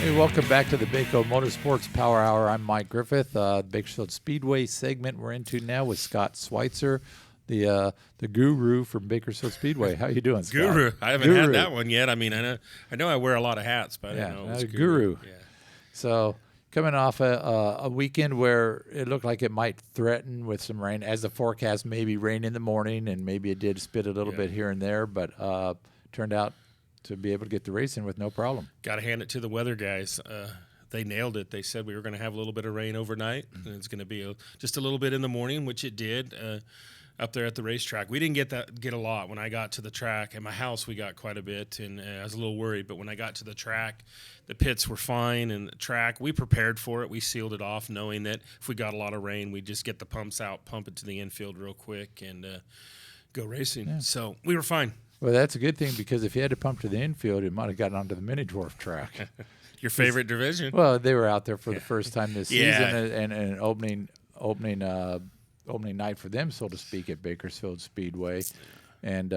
Hey, welcome back to the Baco Motorsports Power Hour. I'm Mike Griffith. Bakersfield Speedway segment we're into now with Scott Schweitzer, the guru from Bakersfield Speedway. How you doing, Scott? Guru. I haven't had that one yet. I mean, I know I wear a lot of hats, but I didn't know it was guru. Yeah. So coming off a weekend where it looked like it might threaten with some rain, as the forecast maybe rain in the morning, and maybe it did spit a little bit here and there, but turned out to be able to get the race in with no problem. Got to hand it to the weather guys. They nailed it. They said we were going to have a little bit of rain overnight, and it's going to be just a little bit in the morning, which it did up there at the racetrack. We didn't get a lot. When I got to the track, at my house we got quite a bit, and I was a little worried. But when I got to the track, the pits were fine, and the track, we prepared for it. We sealed it off, knowing that if we got a lot of rain, we'd just get the pumps out, pump it to the infield real quick, and go racing. Yeah. So we were fine. Well, that's a good thing, because if you had to pump to the infield, it might have gotten onto the mini dwarf track. Your favorite division? Well, they were out there for the first time this season, and an opening night for them, so to speak, at Bakersfield Speedway. And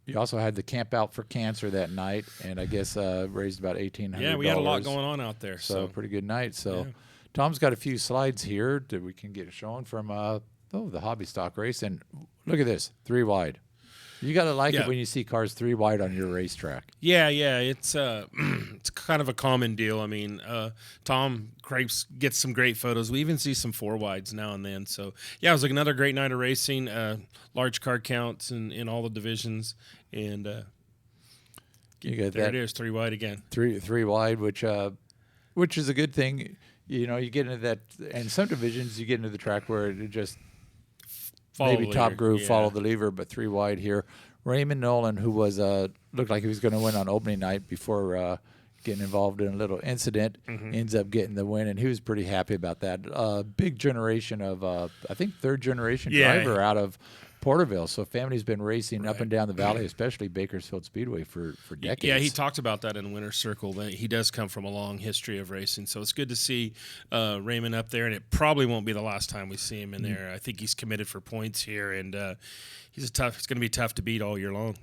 you also had the Camp Out for Cancer that night, and I guess raised about $1,800. Yeah, we had a lot going on out there. So pretty good night. So Tom's got a few slides here that we can get shown from the hobby stock race. And look at this, 3 wide. You got to like it when you see cars 3 wide on your racetrack. Yeah, it's it's kind of a common deal. I mean, Tom Crapes gets some great photos. We even see some 4 wides now and then. So, yeah, it was like another great night of racing, large car counts in all the divisions. And there it is, 3 wide again. Three wide, which is a good thing. You know, you get into that, and some divisions you get into the track where it just – maybe top groove, follow the lever, but 3 wide here. Raymond Nolan, who was looked like he was going to win on opening night before getting involved in a little incident, ends up getting the win, and he was pretty happy about that. Big generation of, I think, 3rd generation driver out of Porterville. So family's been racing up and down the valley, especially Bakersfield Speedway, for decades. Yeah, he talked about that in the Winner's Circle. That he does come from a long history of racing. So it's good to see Raymond up there, and it probably won't be the last time we see him in there. I think he's committed for points here, and it's going to be tough to beat all year long.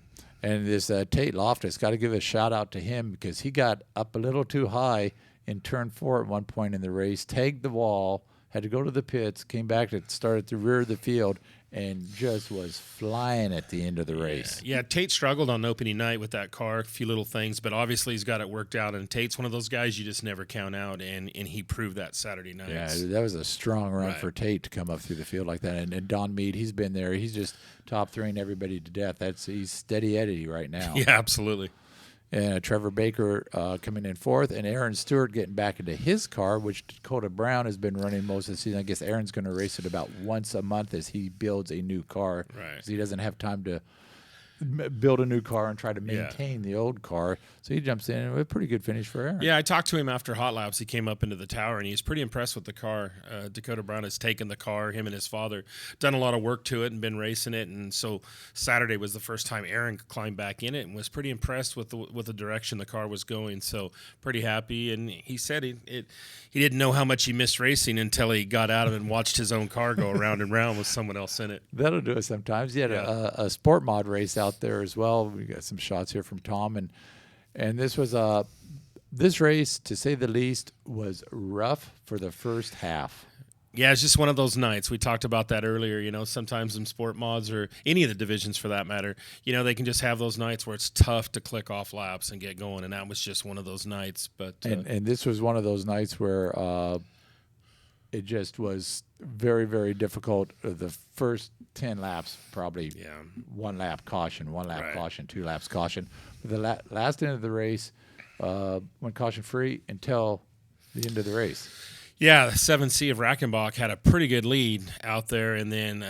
And this Tate Loftus, got to give a shout-out to him, because he got up a little too high in turn 4 at one point in the race, tagged the wall, had to go to the pits, came back to start at the rear of the field, and just was flying at the end of the race. Yeah, Tate struggled on opening night with that car, a few little things, but obviously he's got it worked out. And Tate's one of those guys you just never count out, and he proved that Saturday night. Yeah, that was a strong run for Tate to come up through the field like that. And Don Meade, he's been there. He's just top 3ing everybody to death. He's steady Eddie right now. Yeah, absolutely. And Trevor Baker coming in 4th, and Aaron Stewart getting back into his car, which Dakota Brown has been running most of the season. I guess Aaron's going to race it about once a month as he builds a new car, because he doesn't have time to build a new car and try to maintain the old car. So he jumps in, and a pretty good finish for Aaron. Yeah, I talked to him after Hot Laps. He came up into the tower, and he was pretty impressed with the car. Dakota Brown has taken the car, him and his father, done a lot of work to it and been racing it. And so Saturday was the first time Aaron climbed back in it and was pretty impressed with the direction the car was going. So pretty happy. And he said he didn't know how much he missed racing until he got out of it and watched his own car go around and round with someone else in it. That'll do it sometimes. He had a sport mod race out there as well. We got some shots here from Tom, and this was this race, to say the least, was rough for the first half. Yeah, it's just one of those nights. We talked about that earlier. You know, sometimes in sport mods, or any of the divisions for that matter, you know, they can just have those nights where it's tough to click off laps and get going, and that was just one of those nights. But and this was one of those nights where it just was very, very difficult. The first 10 laps, probably 1 lap caution, 1 lap caution, 2 laps caution. But the last end of the race went caution-free until the end of the race. Yeah, the 7C of Rackenbach had a pretty good lead out there, and then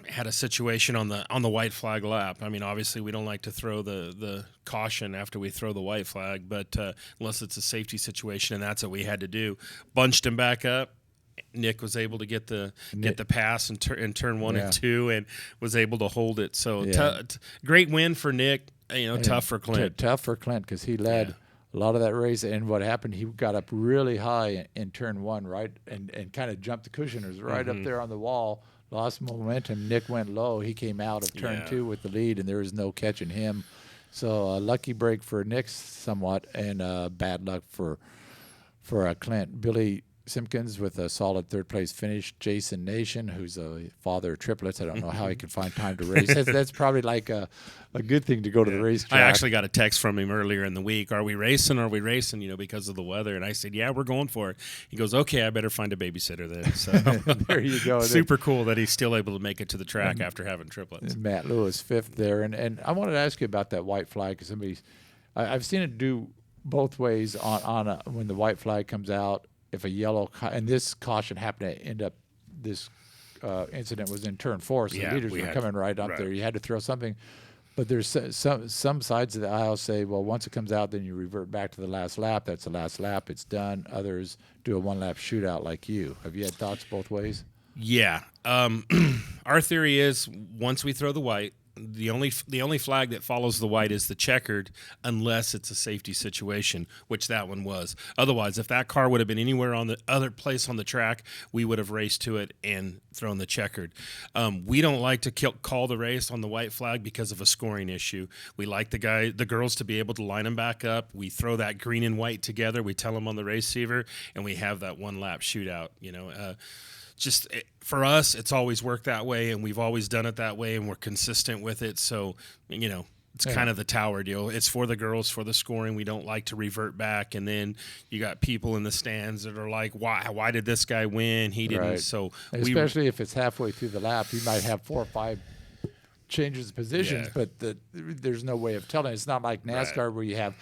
had a situation on the white flag lap. I mean, obviously we don't like to throw the caution after we throw the white flag, but unless it's a safety situation, and that's what we had to do. Bunched him back up. Nick was able to get the pass in turn 1 and 2, and was able to hold it. So great win for Nick. You know, tough for Clint. Tough for Clint, because he led a lot of that race. And what happened, he got up really high in turn 1, right, and kind of jumped the cushioners right up there on the wall. Lost momentum. Nick went low. He came out of turn 2 with the lead, and there was no catching him. So lucky break for Nick somewhat, and bad luck for Clint. Billy Simpkins with a solid third place finish. Jason Nation, who's a father of triplets. I don't know how he can find time to race. That's probably like a good thing to go to the racetrack. I actually got a text from him earlier in the week. Are we racing? Are we racing? Because of the weather. And I said, yeah, we're going for it. He goes, okay, I better find a babysitter then. So there you go. Super cool that he's still able to make it to the track after having triplets. Matt Lewis fifth there. And I wanted to ask you about that white flag, because I've seen it do both ways on when the white flag comes out. If a yellow, and this caution happened to end up, this incident was in turn 4, so the leaders were coming right up there. You had to throw something. But there's some sides of the aisle say, well, once it comes out, then you revert back to the last lap. That's the last lap. It's done. Others do a one-lap shootout like you. Have you had thoughts both ways? Yeah. Our theory is once we throw the white, the only flag that follows the white is the checkered, unless it's a safety situation, which that one was. Otherwise, if that car would have been anywhere on the other place on the track, we would have raced to it and thrown the checkered. We don't like to call the race on the white flag because of a scoring issue. We like the girls to be able to line them back up. We throw that green and white together. We tell them on the receiver, and we have that one lap shootout. For us, it's always worked that way, and we've always done it that way, and we're consistent with it. So, it's kind of the tower deal. It's for the girls, for the scoring. We don't like to revert back, and then you got people in the stands that are like, why did this guy win? He didn't. Right. So especially if it's halfway through the lap, you might have 4 or 5 changes of positions, but there's no way of telling. It's not like NASCAR where you have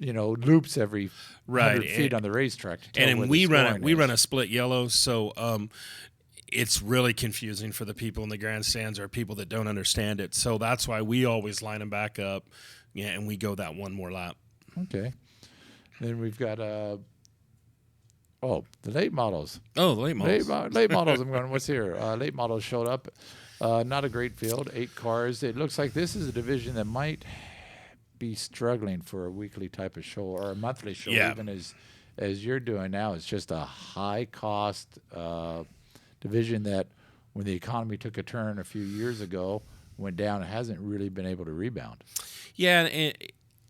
loops every 100 feet on the racetrack. And we run a split yellow, so it's really confusing for the people in the grandstands or people that don't understand it. So that's why we always line them back up, and we go that one more lap. Okay. Then we've got the late models. Oh, the late models. Late models. I'm going, what's here? Late models showed up. Not a great field, 8 cars. It looks like this is a division that might be struggling for a weekly type of show or a monthly show, even as you're doing now. It's just a high cost division that when the economy took a turn a few years ago, went down, and hasn't really been able to rebound. Yeah, and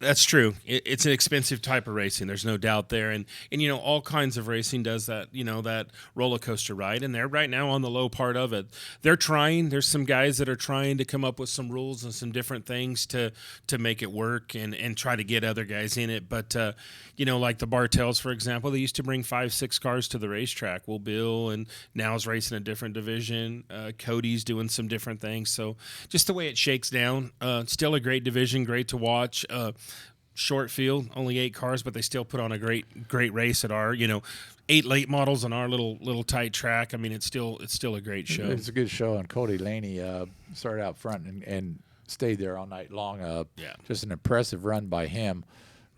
that's true. It's an expensive type of racing. There's no doubt there. And all kinds of racing does that, that roller coaster ride. And they're right now on the low part of it. They're trying. There's some guys that are trying to come up with some rules and some different things to make it work and try to get other guys in it. But, like the Bartels, for example, they used to bring 5-6 cars to the racetrack. Well, Bill and now is racing a different division. Cody's doing some different things. So just the way it shakes down, still a great division, great to watch. Short field, only 8 cars, but they still put on a great race at our, 8 late models on our little tight track. I mean, it's still a great show. It's a good show, and Cody Laney started out front and stayed there all night long. Just an impressive run by him.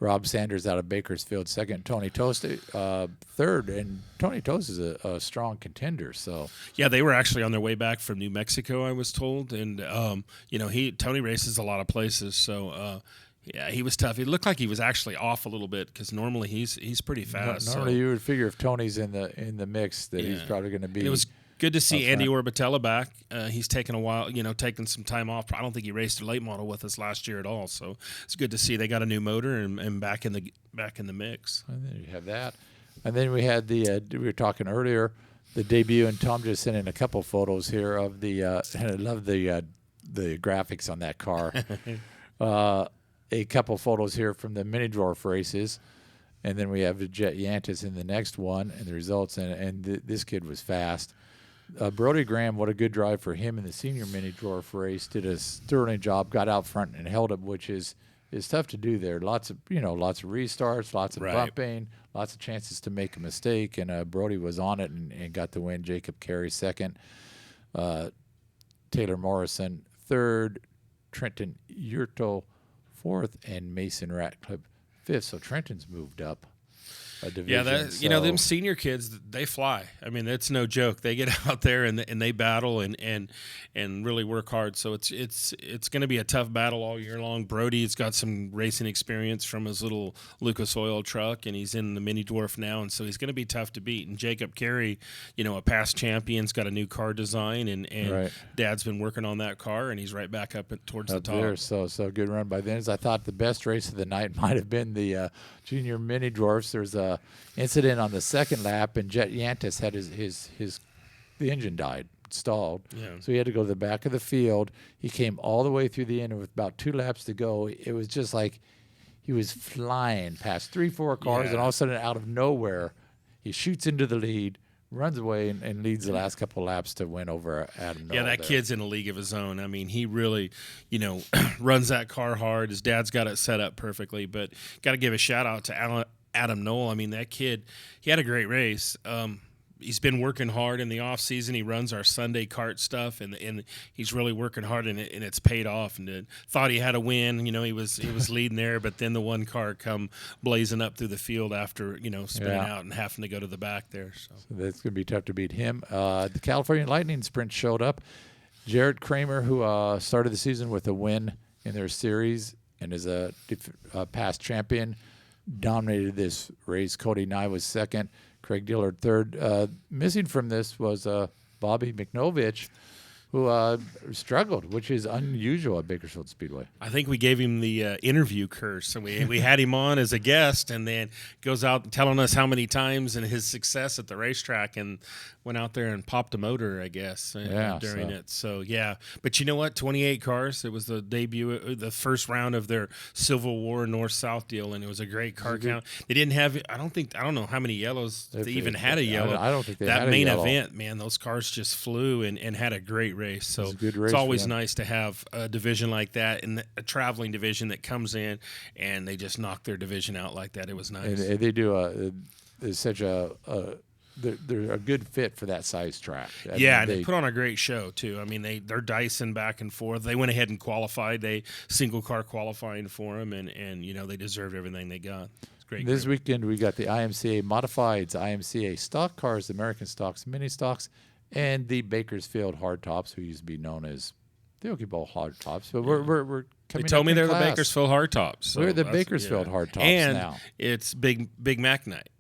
Rob Sanders out of Bakersfield second, Tony Tost third, and Tony Tost is a strong contender. So they were actually on their way back from New Mexico, I was told, and Tony races a lot of places, so. Yeah, he was tough. He looked like he was actually off a little bit because normally he's pretty fast. Normally, you would figure if Tony's in the mix that he's probably going to be. It was good to see Andy Orbitella back. He's taken a while, taking some time off. I don't think he raced a late model with us last year at all. So it's good to see they got a new motor and back in the mix. And then you have that, and then we had we were talking earlier, the debut, and Tom just sent in a couple photos here of the. And I love the graphics on that car. A couple photos here from the mini dwarf races, and then we have Jet Yantis in the next one, and the results. And this kid was fast. Brody Graham, what a good drive for him in the senior mini dwarf race. Did a sterling job, got out front and held it, which is tough to do there. Lots of restarts, lots of bumping, lots of chances to make a mistake, and Brody was on it and got the win. Jacob Carey second, Taylor Morrison third, Trenton Yurto fourth, and Mason Ratcliffe fifth. So Trenton's moved up. division. Yeah, So, them senior kids, they fly. I mean, that's no joke. They get out there and they battle and really work hard. So it's going to be a tough battle all year long. Brody's got some racing experience from his little Lucas Oil truck, and he's in the mini dwarf now, and so he's going to be tough to beat. And Jacob Carey, a past champion's got a new car design, and right. Dad's been working on that car, and he's right back up towards the top. There, so good run by them. I thought the best race of the night might have been the junior mini dwarfs. There's a incident on the second lap, and Jet Yantis had the engine died, stalled. Yeah. So he had to go to the back of the field. He came all the way through the end with about 2 laps to go. It was just like he was flying past 3-4 cars, and all of a sudden, out of nowhere, he shoots into the lead, runs away, and leads the last couple laps to win over Adam Noel. Yeah, that kid's in a league of his own. I mean, he really, runs that car hard. His dad's got it set up perfectly. But got to give a shout out to Adam Noel. I mean, that kid, he had a great race. He's been working hard in the off season. He runs our Sunday kart stuff, and he's really working hard, and it's paid off. And thought he had a win. He was leading there, but then the one car come blazing up through the field after spinning out and having to go to the back there. So that's going to be tough to beat him. The California Lightning Sprint showed up. Jared Kramer, who started the season with a win in their series and is a past champion, dominated this race. Cody Nye was second. Craig Dillard third. Missing from this was Bobby McNovich, who struggled, which is unusual at Bakersfield Speedway. I think we gave him the interview curse, and we had him on as a guest, and then goes out telling us how many times and his success at the racetrack, and went out there and popped a motor, I guess, during it. So, yeah. But you know what? 28 cars. It was the debut, the first round of their Civil War North-South deal, and it was a great car count. They didn't have, I don't know how many yellows they even had a yellow. I don't think they that had main a yellow. event, man, those cars just flew and had a great race. So it's always nice to have a division like that and a traveling division that comes in and they just knock their division out like that. It was nice. And they do it's such they're a good fit for that size track. And they put on a great show too. I mean, they're dicing back and forth. They went ahead and qualified. They single car qualifying for them, and they deserved everything they got. It's great. This weekend we got the IMCA Modifieds, IMCA Stock Cars, American Stocks, Mini Stocks, and the Bakersfield Hardtops, who used to be known as the Okie Bowl Hardtops. But we're coming. They told me they're class. the Bakersfield Hardtops. So we're the Bakersfield Hardtops and now. It's Big Mac night.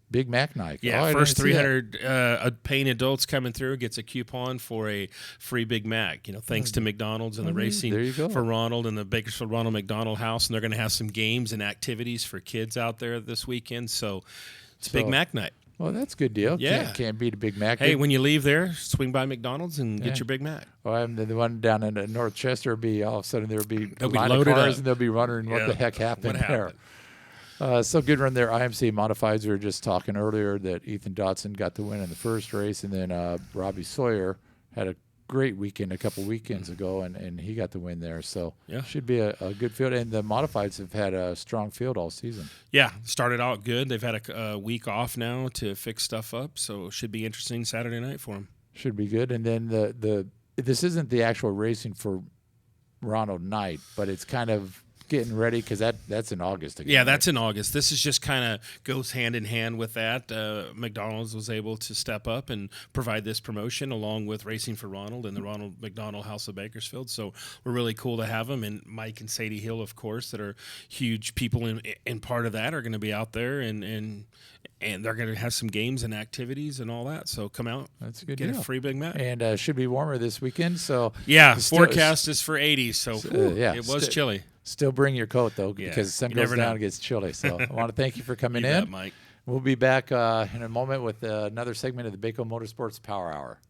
Big Mac night. Yeah, first 300 paying adults coming through gets a coupon for a free Big Mac. Thanks to McDonald's and the Racing for Ronald and the Bakersfield Ronald McDonald House, and they're going to have some games and activities for kids out there this weekend. So it's Big Mac night. Well, that's a good deal. Yeah, can't beat a Big Mac. Hey, when you leave there, swing by McDonald's and get your Big Mac. Well, I'm the one down in North Chester. All of a sudden there'll be they'll a be line loaded of cars up. and they'll be wondering what the heck happened there. So good run there. IMC Modifieds. We were just talking earlier that Ethan Dotson got the win in the first race, and then Robbie Sawyer had a great weekend a couple weekends ago, and he got the win there. So should be a good field. And the Modifieds have had a strong field all season. Yeah, started out good. They've had a week off now to fix stuff up, so it should be interesting Saturday night for them. Should be good. And then this isn't the actual racing for Ronald Knight, but it's kind of getting ready because that's in August again. Yeah, that's in August. This is just kind of goes hand in hand with that. McDonald's was able to step up and provide this promotion along with Racing for Ronald and the Ronald McDonald House of Bakersfield. So we're really cool to have them. And Mike and Sadie Hill, of course, that are huge people in part of that, are going to be out there and they're going to have some games and activities and all that. So come out. That's a good Get deal. a free Big Mac. And should be warmer this weekend. So yeah, forecast is for 80. So it was chilly. Still bring your coat, though, because the sun goes down and gets chilly. So I want to thank you for coming in. Mike. We'll be back in a moment with another segment of the Baco Motorsports Power Hour.